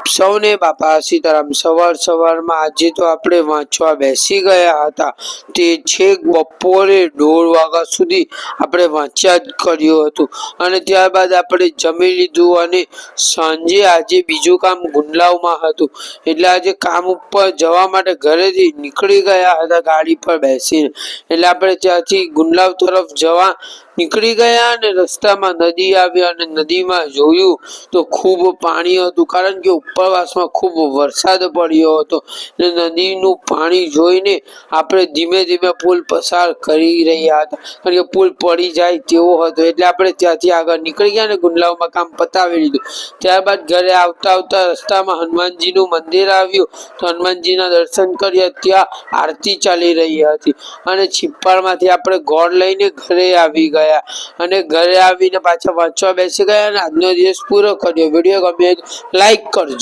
સૌને બાપા સીતારામ। સવારમાં આજે તો આપણે વાંચવા બેસી ગયા હતા તે છેક બપોરે 1:30 વાગ્યા સુધી આપણે વાંચ્યા જ કર્યું હતું અને ત્યારબાદ આપણે જમી લીધું અને સાંજે આજે બીજું કામ ગુંડલાવમાં હતું એટલે આજે કામ ઉપર જવા માટે ઘરેથી નીકળી ગયા હતા ગાડી પર બેસીને। એટલે આપણે ત્યાંથી ગુંડલાવ તરફ જવા નીકળી ગયા અને રસ્તામાં નદી આવી અને નદીમાં જોયું તો ખૂબ પાણી હતું, કારણ કે ઉપરવાસમાં ખૂબ વરસાદ પડ્યો હતો। નદીનું પાણી જોઈને આપણે ધીમે ધીમે પુલ પસાર કરી રહ્યા હતા, કારણ કે પુલ પડી જાય તેવો હતો। એટલે આપણે ત્યાંથી આગળ નીકળી ગયા અને ગુંડલાવમાં કામ પતાવી લીધું। ત્યારબાદ ઘરે આવતા આવતા રસ્તામાં હનુમાનજીનું મંદિર આવ્યું તો હનુમાનજીના દર્શન કર્યા। ત્યાં આરતી ચાલી રહી હતી અને છીપ્પાળમાંથી આપણે ગોળ લઈને ઘરે આવી ગયા અને ઘરે આવીને પાછા વાંચવા બેસી ગયા અને આજનો દિવસ પૂરો કર્યો। વિડીયો ગમે લાઈક કરજો।